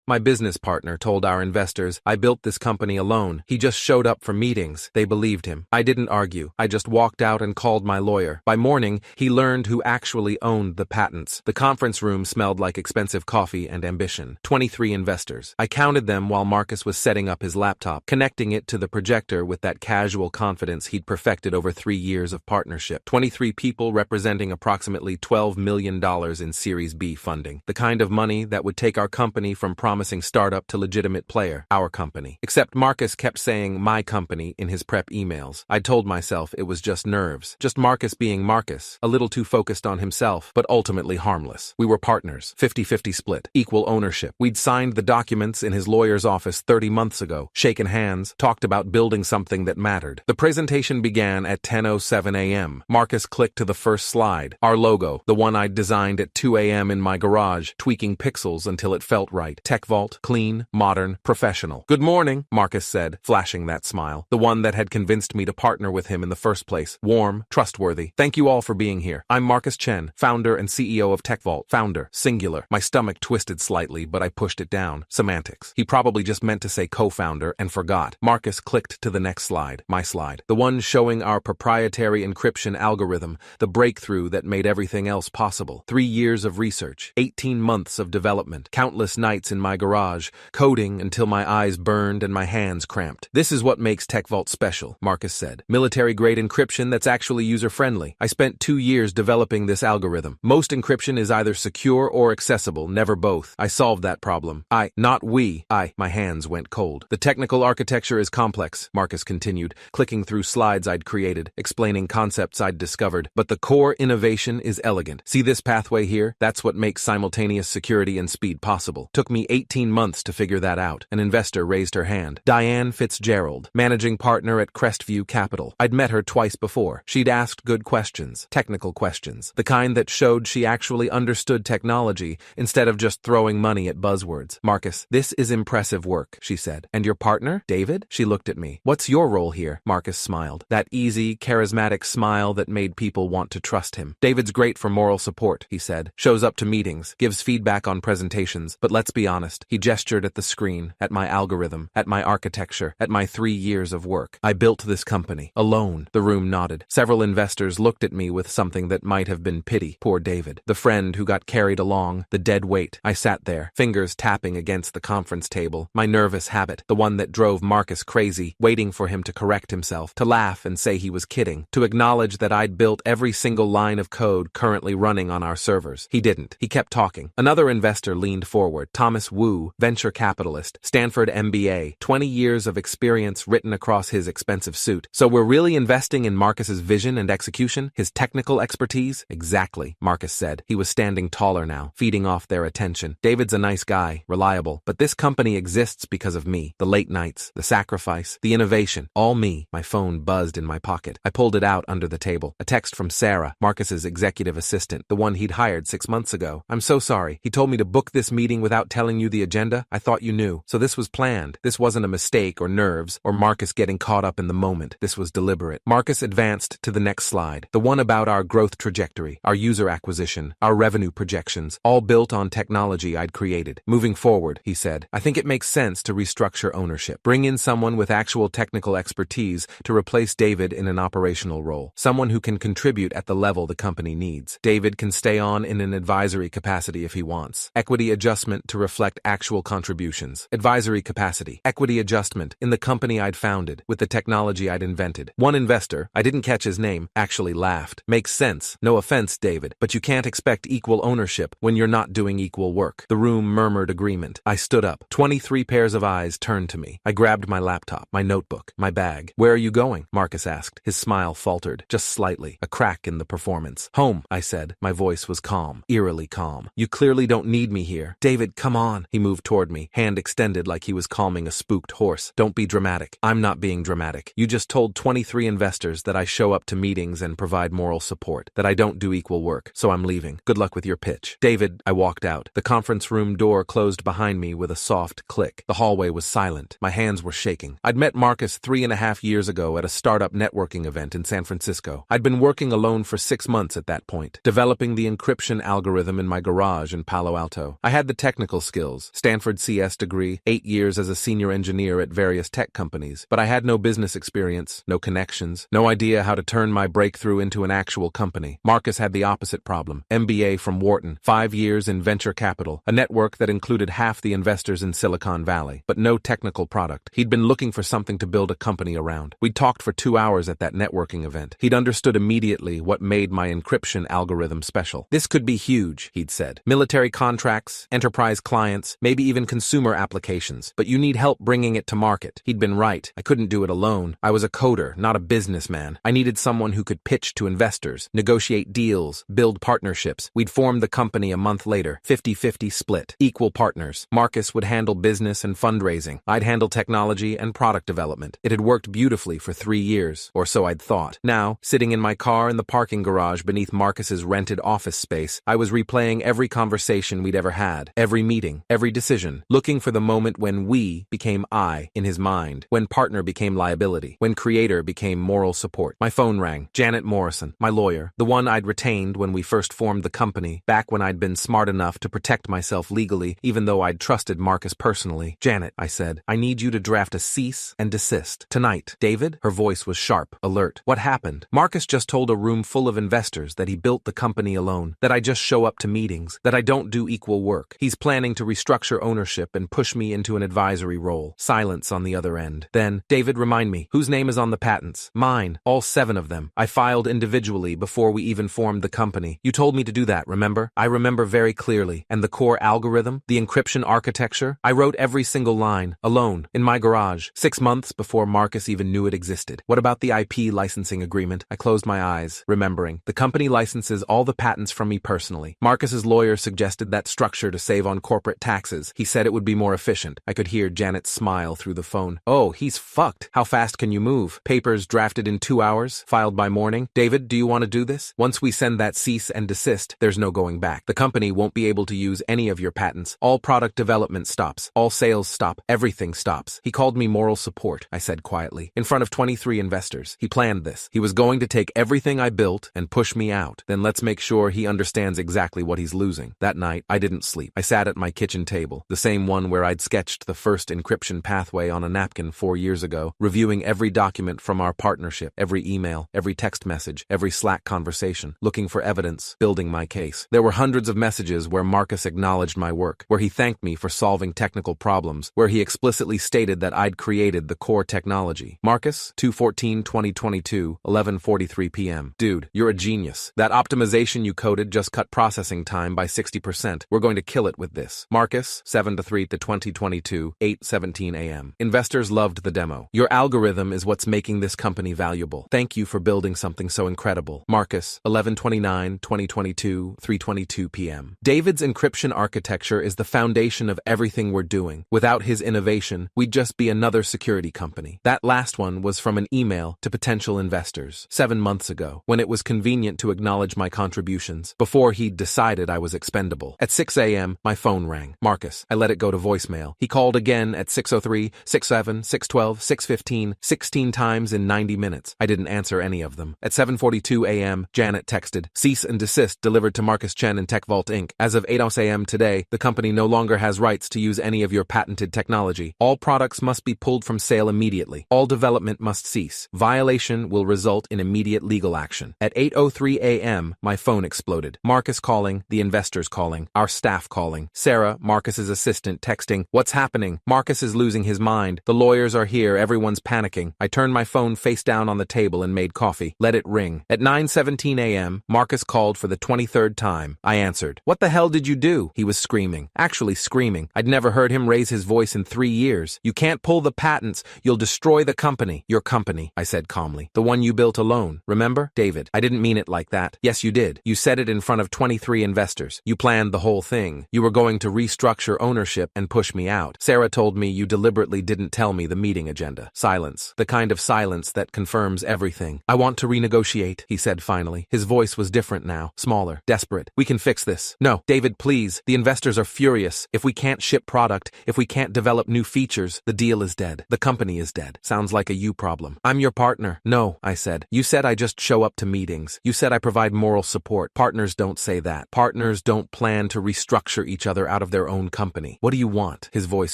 My business partner told our investors I built this company alone. He just showed up for meetings. They believed him. I didn't argue. I just walked out and called my lawyer. By morning, he learned who actually owned the patents. The conference room smelled like expensive coffee and ambition. 23 investors. I counted them while Marcus was setting up his laptop, connecting it to the projector with that casual confidence he'd perfected over 3 years of partnership. 23 people representing approximately $12 million in Series B funding. The kind of money that would take our company from promising startup to legitimate player. Our company. Except Marcus kept saying my company in his prep emails. I told myself it was just nerves. Just Marcus being Marcus. A little too focused on himself, but ultimately harmless. We were partners. 50-50 split. Equal ownership. We'd signed the documents in his lawyer's office 30 months ago. Shaken hands. Talked about building something that mattered. The presentation began at 10:07 a.m. Marcus clicked to the first slide. Our logo. The one I'd designed at 2 a.m. in my garage, tweaking pixels until it felt right. Tech Vault. Clean. Modern. Professional. Good morning, Marcus said, flashing that smile. The one that had convinced me to partner with him in the first place. Warm. Trustworthy. Thank you all for being here. I'm Marcus Chen, founder and CEO of Tech Vault. Founder. Singular. My stomach twisted slightly, but I pushed it down. Semantics. He probably just meant to say co-founder and forgot. Marcus clicked to the next slide. My slide. The one showing our proprietary encryption algorithm, the breakthrough that made everything else possible. 3 years of research. 18 months of development. Countless nights in my garage, coding until my eyes burned and my hands cramped. This is what makes Tech Vault special, Marcus said. Military-grade encryption that's actually user-friendly. I spent 2 years developing this algorithm. Most encryption is either secure or accessible, never both. I solved that problem. Not we. My hands went cold. The technical architecture is complex, Marcus continued, clicking through slides I'd created, explaining concepts I'd discovered. But the core innovation is elegant. See this pathway here? That's what makes simultaneous security and speed possible. Took me 18 months to figure that out. An investor raised her hand. Diane Fitzgerald, managing partner at Crestview Capital. I'd met her twice before. She'd asked good questions, technical questions, the kind that showed she actually understood technology instead of just throwing money at buzzwords. Marcus, this is impressive work, she said. And your partner, David? She looked at me. What's your role here? Marcus smiled. That easy, charismatic smile that made people want to trust him. David's great for moral support, he said. Shows up to meetings, gives feedback on presentations, but let's be honest, he gestured at the screen, at my algorithm, at my architecture, at my 3 years of work. I built this company, alone. The room nodded. Several investors looked at me with something that might have been pity. Poor David. The friend who got carried along, the dead weight. I sat there, fingers tapping against the conference table, my nervous habit, the one that drove Marcus crazy, waiting for him to correct himself, to laugh and say he was kidding, to acknowledge that I'd built every single line of code currently running on our servers. He didn't. He kept talking. Another investor leaned forward. Thomas Wu, venture capitalist, Stanford MBA, 20 years of experience written across his expensive suit. So we're really investing in Marcus's vision and execution? His technical expertise? Exactly, Marcus said. He was standing taller now, feeding off their attention. David's a nice guy, reliable, but this company exists because of me. The late nights, the sacrifice, the innovation, all me. My phone buzzed in my pocket. I pulled it out under the table. A text from Sarah, Marcus's executive assistant, the one he'd hired 6 months ago. I'm so sorry. He told me to book this meeting without telling you the agenda. I thought you knew. So this was planned. This wasn't a mistake or nerves or Marcus getting caught up in the moment. This was deliberate. Marcus advanced to the next slide, the one about our growth trajectory, our user acquisition, our revenue projections, all built on technology I'd created. Moving forward, he said, I think it makes sense to restructure ownership. Bring in someone with actual technical expertise to replace David in an operational role. Someone who can contribute at the level the company needs. David can stay on in an advisory capacity if he wants. Equity adjustment to reflect actual contributions. Advisory capacity. Equity adjustment in the company I'd founded with the technology I'd invented. One investor, I didn't catch his name, actually laughed. Makes sense. No offense, David, but you can't expect equal ownership when you're not doing equal work. The room murmured agreement. I stood up. 23 pairs of eyes turned to me. I grabbed my laptop, my notebook, my bag. Where are you going? Marcus asked. His smile faltered, just slightly, a crack in the performance. Home, I said. My voice was calm, eerily calm. You clearly don't need me here. David, come on. He moved toward me, hand extended like he was calming a spooked horse. Don't be dramatic. I'm not being dramatic. You just told 23 investors that I show up to meetings and provide moral support, that I don't do equal work, so I'm leaving. Good luck with your pitch. David, I walked out. The conference room door closed behind me with a soft click. The hallway was silent. My hands were shaking. I'd met Marcus 3.5 years ago at a startup networking event in San Francisco. I'd been working alone for 6 months at that point, developing the encryption algorithm in my garage in Palo Alto. I had the technical skills, credentials, Stanford CS degree, 8 years as a senior engineer at various tech companies, but I had no business experience, no connections, no idea how to turn my breakthrough into an actual company. Marcus had the opposite problem. MBA from Wharton, 5 years in venture capital, a network that included half the investors in Silicon Valley, but no technical product. He'd been looking for something to build a company around. We'd talked for 2 hours at that networking event. He'd understood immediately what made my encryption algorithm special. This could be huge, he'd said. Military contracts, enterprise clients, maybe even consumer applications, but you need help bringing it to market. He'd been right. I couldn't do it alone. I was a coder, not a businessman. I needed someone who could pitch to investors, negotiate deals, build partnerships. We'd formed the company a month later, 50-50 split, equal partners. Marcus would handle business and fundraising. I'd handle technology and product development. It had worked beautifully for 3 years, or so I'd thought. Now, sitting in my car in the parking garage beneath Marcus's rented office space, I was replaying every conversation we'd ever had, every meeting, every decision, looking for the moment when we became I in his mind, when partner became liability, when creator became moral support. My phone rang. Janet Morrison, my lawyer, the one I'd retained when we first formed the company, back when I'd been smart enough to protect myself legally, even though I'd trusted Marcus personally. Janet, I said, I need you to draft a cease and desist. Tonight. David? Her voice was sharp, alert. What happened? Marcus just told a room full of investors that he built the company alone, that I just show up to meetings, that I don't do equal work. He's planning to restructure ownership and push me into an advisory role. Silence on the other end. Then, David, remind me, whose name is on the patents? Mine. All 7 of them. I filed individually before we even formed the company. You told me to do that, remember? I remember very clearly. And the core algorithm, the encryption architecture, I wrote every single line, alone, in my garage, 6 months before Marcus even knew it existed. What about the IP licensing agreement? I closed my eyes, remembering. The company licenses all the patents from me personally. Marcus's lawyer suggested that structure to save on corporate taxes. He said it would be more efficient. I could hear Janet smile through the phone. Oh, he's fucked. How fast can you move? Papers drafted in 2 hours, filed by morning. David, do you want to do this? Once we send that cease and desist, there's no going back. The company won't be able to use any of your patents. All product development stops. All sales stop. Everything stops. He called me moral support, I said quietly, in front of 23 investors. He planned this. He was going to take everything I built and push me out. Then let's make sure he understands exactly what he's losing. That night, I didn't sleep. I sat at my kitchen table, the same one where I'd sketched the first encryption pathway on a napkin 4 years ago, reviewing every document from our partnership, every email, every text message, every Slack conversation, looking for evidence, building my case. There were hundreds of messages where Marcus acknowledged my work, where he thanked me for solving technical problems, where he explicitly stated that I'd created the core technology. Marcus, 2/14/2022, 11:43 p.m. Dude, you're a genius. That optimization you coded just cut processing time by 60%. We're going to kill it with this. Marcus, 7/3/2022, 8:17 a.m. Investors loved the demo. Your algorithm is what's making this company valuable. Thank you for building something so incredible. Marcus, 11/29/2022, 3:22 p.m. David's encryption architecture is the foundation of everything we're doing. Without his innovation, we'd just be another security company. That last one was from an email to potential investors 7 months ago, when it was convenient to acknowledge my contributions, before he'd decided I was expendable. At 6 a.m., my phone rang. Marcus. I let it go to voicemail. He called again at 6:03, 6:07, 6:12, 6:15, 16 times in 90 minutes. I didn't answer any of them. At 7:42 a.m., Janet texted, cease and desist delivered to Marcus Chen and TechVault Inc. As of 8 a.m. today, the company no longer has rights to use any of your patented technology. All products must be pulled from sale immediately. All development must cease. Violation will result in immediate legal action. At 8:03 a.m., my phone exploded. Marcus calling, the investors calling, our staff calling. Sarah, Marcus's assistant, texting, what's happening? Marcus is losing his mind. The lawyers are here. Everyone's panicking. I turned my phone face down on the table and made coffee. Let it ring. At 9:17 a.m., Marcus called for the 23rd time. I answered. What the hell did you do? He was screaming. Actually screaming. I'd never heard him raise his voice in 3 years. You can't pull the patents. You'll destroy the company. Your company, I said calmly. The one you built alone. Remember? David. I didn't mean it like that. Yes, you did. You said it in front of 23 investors. You planned the whole thing. You were going to restructure ownership and push me out. Sarah told me you deliberately didn't tell me the meeting agenda. Silence. The kind of silence that confirms everything. I want to renegotiate, he said finally. His voice was different now, smaller, desperate. We can fix this. No, David, please. The investors are furious. If we can't ship product, if we can't develop new features, the deal is dead. The company is dead. Sounds like a you problem. I'm your partner. No, I said. You said I just show up to meetings. You said I provide moral support. Partners don't say that. Partners don't plan to restructure each other out of their their own company. What do you want? His voice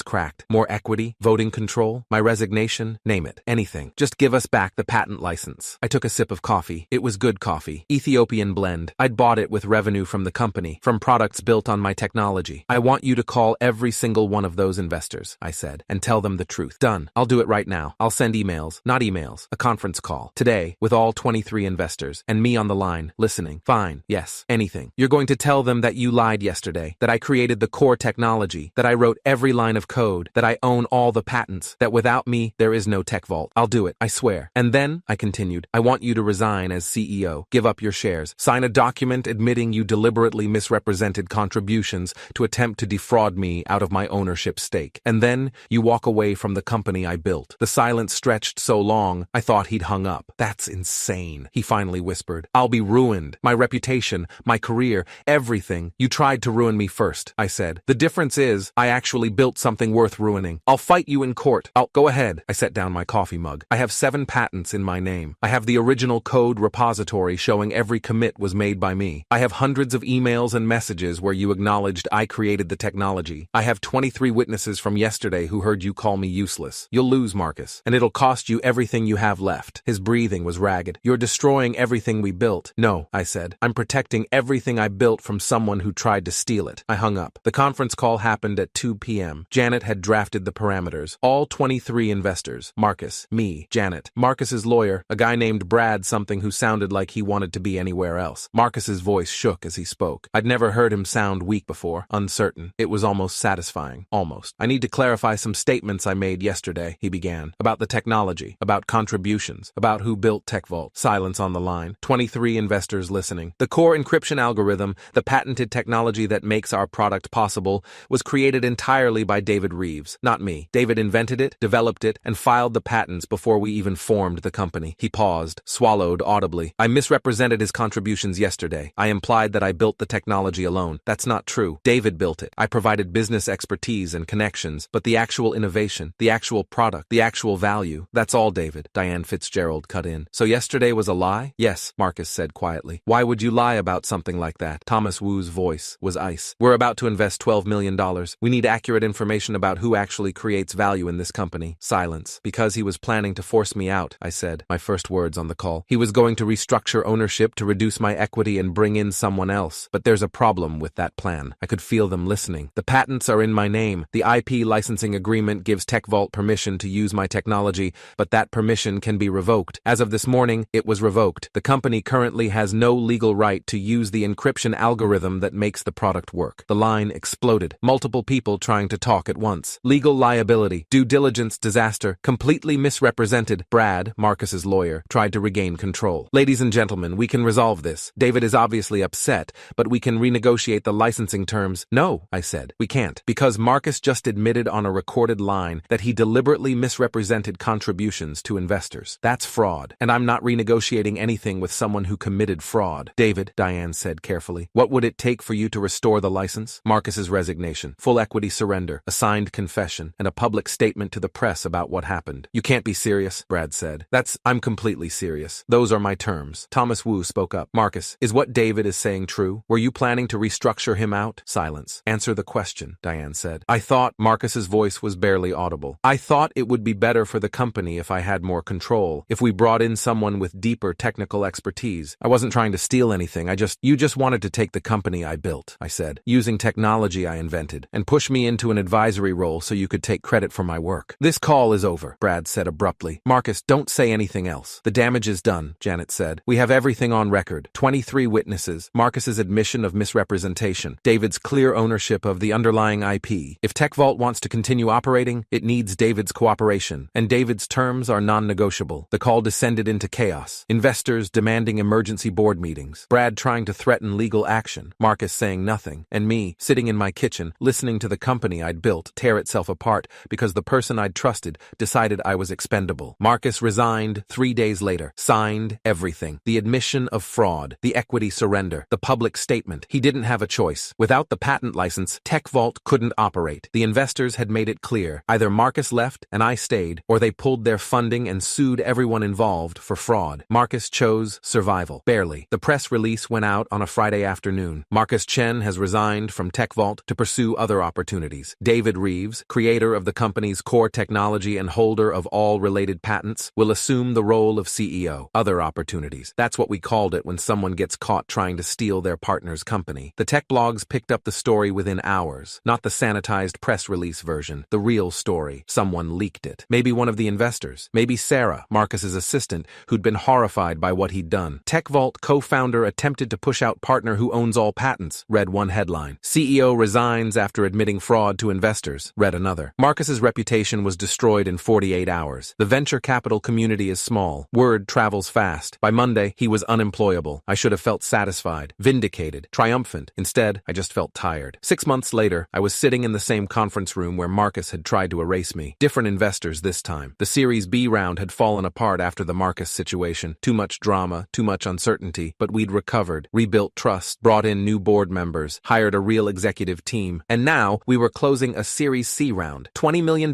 cracked. More equity? Voting control? My resignation? Name it. Anything. Just give us back the patent license. I took a sip of coffee. It was good coffee. Ethiopian blend. I'd bought it with revenue from the company, from products built on my technology. I want you to call every single one of those investors, I said, and tell them the truth. Done. I'll do it right now. I'll send emails. Not emails. A conference call. Today, with all 23 investors, and me on the line, listening. Fine. Yes. Anything. You're going to tell them that you lied yesterday, that I created the core technology, that I wrote every line of code, that I own all the patents, that without me, there is no tech vault. I'll do it. I swear. And then, I continued, I want you to resign as CEO, give up your shares, sign a document admitting you deliberately misrepresented contributions to attempt to defraud me out of my ownership stake. And then, you walk away from the company I built. The silence stretched so long, I thought he'd hung up. That's insane, he finally whispered. I'll be ruined. My reputation, my career, everything. You tried to ruin me first, I said. The difference is, I actually built something worth ruining. I'll fight you in court. Go ahead. I set down my coffee mug. I have 7 patents in my name. I have the original code repository showing every commit was made by me. I have hundreds of emails and messages where you acknowledged I created the technology. I have 23 witnesses from yesterday who heard you call me useless. You'll lose, Marcus, and it'll cost you everything you have left. His breathing was ragged. You're destroying everything we built. No, I said. I'm protecting everything I built from someone who tried to steal it. I hung up. The conference call happened at 2 p.m. Janet had drafted the parameters. All 23 investors. Marcus, me, Janet. Marcus's lawyer, a guy named Brad something who sounded like he wanted to be anywhere else. Marcus's voice shook as he spoke. I'd never heard him sound weak before, uncertain. It was almost satisfying. Almost. I need to clarify some statements I made yesterday, he began. About the technology, about contributions, about who built TechVault. Silence on the line. 23 investors listening. The core encryption algorithm, the patented technology that makes our product possible, was created entirely by David Reeves, not me. David invented it, developed it, and filed the patents before we even formed the company. He paused, swallowed audibly. I misrepresented his contributions yesterday. I implied that I built the technology alone. That's not true. David built it. I provided business expertise and connections, but the actual innovation, the actual product, the actual value, that's all David. Diane Fitzgerald cut in. So yesterday was a lie? Yes, Marcus said quietly. Why would you lie about something like that? Thomas Wu's voice was ice. We're about to invest $12 million. We need accurate information about who actually creates value in this company. Silence. Because he was planning to force me out, I said, my first words on the call. He was going to restructure ownership to reduce my equity and bring in someone else. But there's a problem with that plan. I could feel them listening. The patents are in my name. The IP licensing agreement gives TechVault permission to use my technology, but that permission can be revoked. As of this morning, it was revoked. The company currently has no legal right to use the encryption algorithm that makes the product work. The line exploded. Multiple people trying to talk at once. Legal liability, due diligence disaster, completely misrepresented. Brad, Marcus's lawyer, tried to regain control. Ladies and gentlemen, we can resolve this. David is obviously upset, but we can renegotiate the licensing terms. No, I said. We can't. Because Marcus just admitted on a recorded line that he deliberately misrepresented contributions to investors. That's fraud, and I'm not renegotiating anything with someone who committed fraud. David, Diane said carefully, what would it take for you to restore the license? Marcus's resignation, full equity surrender, a signed confession, and a public statement to the press about what happened. You can't be serious, Brad said. I'm completely serious. Those are my terms. Thomas Wu spoke up. Marcus, is what David is saying true? Were you planning to restructure him out? Silence. Answer the question, Diane said. I thought, Marcus's voice was barely audible. I thought it would be better for the company if I had more control, if we brought in someone with deeper technical expertise. I wasn't trying to steal anything. You just wanted to take the company I built, I said, using technology I invented, and push me into an advisory role so you could take credit for my work. This call is over, Brad said abruptly. Marcus, don't say anything else. The damage is done, Janet said. We have everything on record. 23 witnesses, Marcus's admission of misrepresentation, David's clear ownership of the underlying IP. If TechVault wants to continue operating, it needs David's cooperation, and David's terms are non-negotiable. The call descended into chaos. Investors demanding emergency board meetings, Brad trying to threaten legal action, Marcus saying nothing, and me, sitting in my kitchen, listening to the company I'd built tear itself apart because the person I'd trusted decided I was expendable. Marcus resigned 3 days later, signed everything. The admission of fraud, the equity surrender, the public statement. He didn't have a choice. Without the patent license, TechVault couldn't operate. The investors had made it clear. Either Marcus left and I stayed, or they pulled their funding and sued everyone involved for fraud. Marcus chose survival. Barely. The press release went out on a Friday afternoon. Marcus Chen has resigned from TechVault Vault to pursue other opportunities. David Reeves, creator of the company's core technology and holder of all related patents, will assume the role of CEO. Other opportunities. That's what we called it when someone gets caught trying to steal their partner's company. The tech blogs picked up the story within hours, not the sanitized press release version, the real story. Someone leaked it. Maybe one of the investors. Maybe Sarah, Marcus's assistant, who'd been horrified by what he'd done. Tech Vault co-founder attempted to push out partner who owns all patents, read one headline. CEO resigns after admitting fraud to investors, read another. Marcus's reputation was destroyed in 48 hours. The venture capital community is small. Word travels fast. By Monday, he was unemployable. I should have felt satisfied, vindicated, triumphant. Instead, I just felt tired. 6 months later, I was sitting in the same conference room where Marcus had tried to erase me. Different investors this time. The Series B round had fallen apart after the Marcus situation. Too much drama, too much uncertainty, but we'd recovered, rebuilt trust, brought in new board members, hired a real executive team, and now we were closing a Series C round, $20 million,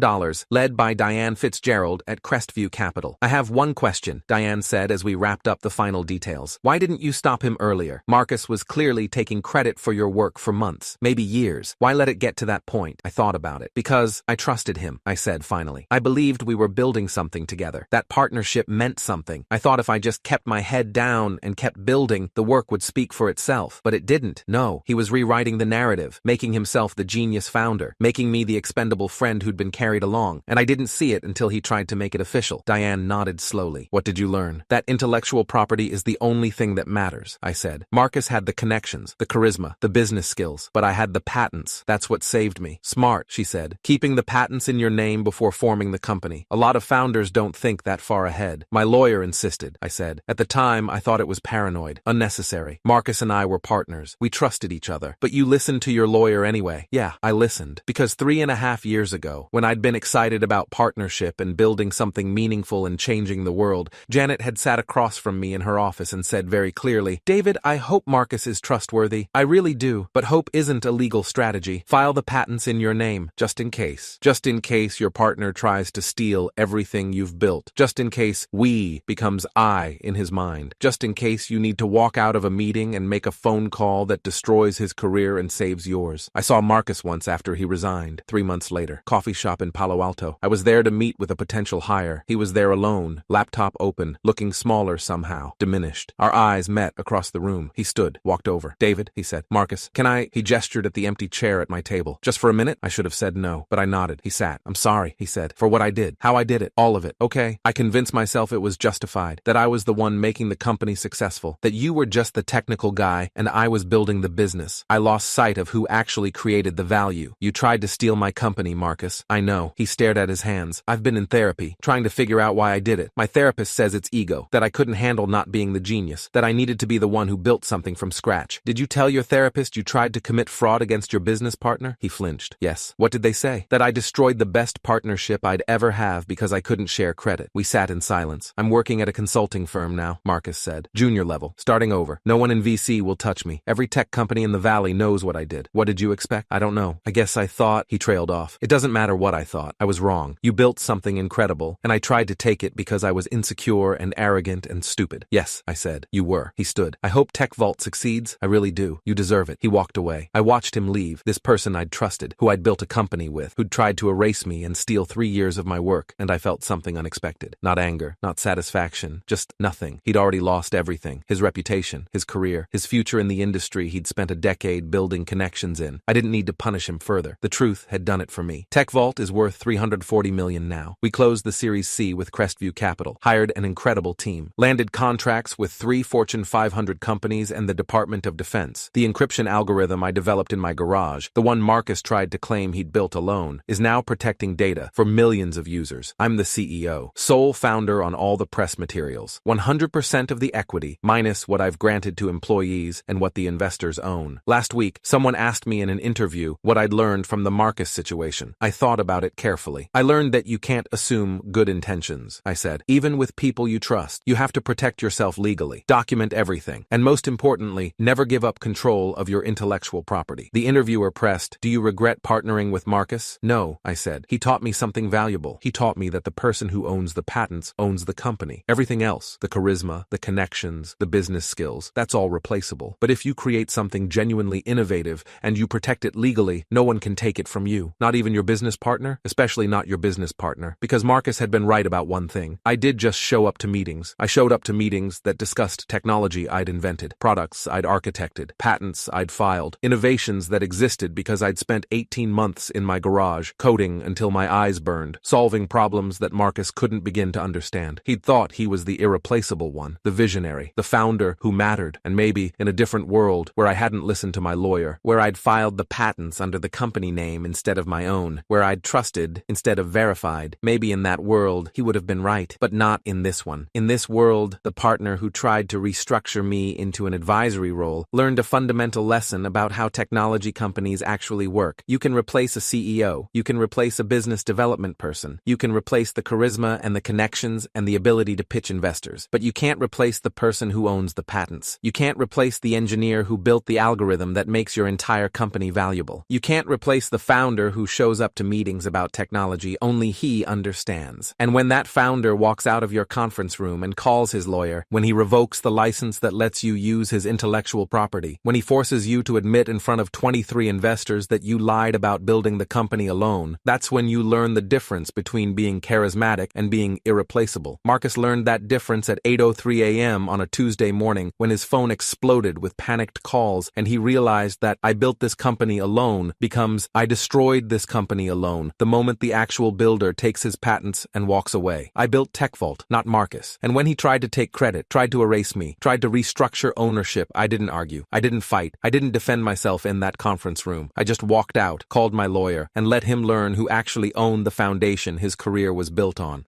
led by Diane Fitzgerald at Crestview Capital. I have one question, Diane said as we wrapped up the final details. Why didn't you stop him earlier? Marcus was clearly taking credit for your work for months, maybe years. Why let it get to that point? I thought about it. Because I trusted him, I said finally. I believed we were building something together. That partnership meant something. I thought if I just kept my head down and kept building, the work would speak for itself. But it didn't. No, he was rewriting the narrative, making himself the genius founder, making me the expendable friend who'd been carried along, and I didn't see it until he tried to make it official. Diane nodded slowly. What did you learn? That intellectual property is the only thing that matters, I said. Marcus had the connections, the charisma, the business skills, but I had the patents. That's what saved me. Smart, she said. Keeping the patents in your name before forming the company. A lot of founders don't think that far ahead. My lawyer insisted, I said. At the time, I thought it was paranoid, unnecessary. Marcus and I were partners. We trusted each other. But you listened to your lawyer anyway. Yeah, I listened. Because 3.5 years ago, when I'd been excited about partnership and building something meaningful and changing the world, Janet had sat across from me in her office and said very clearly, David, I hope Marcus is trustworthy. I really do. But hope isn't a legal strategy. File the patents in your name, just in case. Just in case your partner tries to steal everything you've built. Just in case we becomes I in his mind. Just in case you need to walk out of a meeting and make a phone call that destroys his career and saves yours. I saw Marcus once after he resigned, 3 months later. Coffee shop in Palo Alto. I was there to meet with a potential hire. He was there alone, laptop open, looking smaller somehow, diminished. Our eyes met across the room. He stood, walked over. David, he said. Marcus, can I? He gestured at the empty chair at my table. Just for a minute? I should have said no, but I nodded. He sat. I'm sorry, he said, for what I did, how I did it, all of it. Okay. I convinced myself it was justified, that I was the one making the company successful, that you were just the technical guy and I was building the business. I lost sight of who actually created the value. You tried to steal my company, Marcus. I know. He stared at his hands. I've been in therapy, trying to figure out why I did it. My therapist says it's ego, that I couldn't handle not being the genius, that I needed to be the one who built something from scratch. Did you tell your therapist you tried to commit fraud against your business partner? He flinched. Yes. What did they say? That I destroyed the best partnership I'd ever have because I couldn't share credit. We sat in silence. I'm working at a consulting firm now, Marcus said. Junior level. Starting over. No one in VC will touch me. Every tech company in the valley knows what I did. What did you expect? I don't know. I guess I thought... He trailed off. It doesn't matter what I thought. I was wrong. You built something incredible, and I tried to take it because I was insecure and arrogant and stupid. Yes, I said. You were. He stood. I hope Tech Vault succeeds. I really do. You deserve it. He walked away. I watched him leave. This person I'd trusted, who I'd built a company with, who'd tried to erase me and steal 3 years of my work, and I felt something unexpected. Not anger, not satisfaction, just nothing. He'd already lost everything. His reputation, his career, his future in the industry he'd spent a decade building connections in. I didn't need to punish him further. The truth had done it for me. Tech Vault is worth $340 million now. We closed the Series C with Crestview Capital, hired an incredible team, landed contracts with 3 Fortune 500 companies and the Department of Defense. The encryption algorithm I developed in my garage, the one Marcus tried to claim he'd built alone, is now protecting data for millions of users. I'm the CEO, sole founder on all the press materials, 100% of the equity, minus what I've granted to employees and what the investors own. Last week, someone asked me in an interview what I'd learned from the Marcus situation. I thought about it carefully. I learned that you can't assume good intentions, I said. Even with people you trust, you have to protect yourself legally, document everything, and most importantly, never give up control of your intellectual property. The interviewer pressed, do you regret partnering with Marcus? No, I said. He taught me something valuable. He taught me that the person who owns the patents owns the company. Everything else, the charisma, the connections, the business skills, that's all replaceable. But if you create something genuinely innovative and and you protect it legally, no one can take it from you. Not even your business partner, especially not your business partner. Because Marcus had been right about one thing. I did just show up to meetings. I showed up to meetings that discussed technology I'd invented, products I'd architected, patents I'd filed, innovations that existed because I'd spent 18 months in my garage, coding until my eyes burned, solving problems that Marcus couldn't begin to understand. He'd thought he was the irreplaceable one, the visionary, the founder who mattered, and maybe in a different world where I hadn't listened to my lawyer, where I'd filed the patents under the company name instead of my own, where I'd trusted instead of verified, maybe in that world he would have been right, but not in this one. In this world, the partner who tried to restructure me into an advisory role learned a fundamental lesson about how technology companies actually work. You can replace a CEO, you can replace a business development person, you can replace the charisma and the connections and the ability to pitch investors, but you can't replace the person who owns the patents. You can't replace the engineer who built the algorithm that makes your entire company valuable. You can't replace the founder who shows up to meetings about technology only he understands. And when that founder walks out of your conference room and calls his lawyer, when he revokes the license that lets you use his intellectual property, when he forces you to admit in front of 23 investors that you lied about building the company alone, that's when you learn the difference between being charismatic and being irreplaceable. Marcus learned that difference at 8:03 a.m. on a Tuesday morning when his phone exploded with panicked calls and he realized that "I built this company alone" becomes "I destroyed this company alone" the moment the actual builder takes his patents and walks away. I built TechVault, not Marcus. And when he tried to take credit, tried to erase me, tried to restructure ownership, I didn't argue. I didn't fight. I didn't defend myself in that conference room. I just walked out, called my lawyer, and let him learn who actually owned the foundation his career was built on.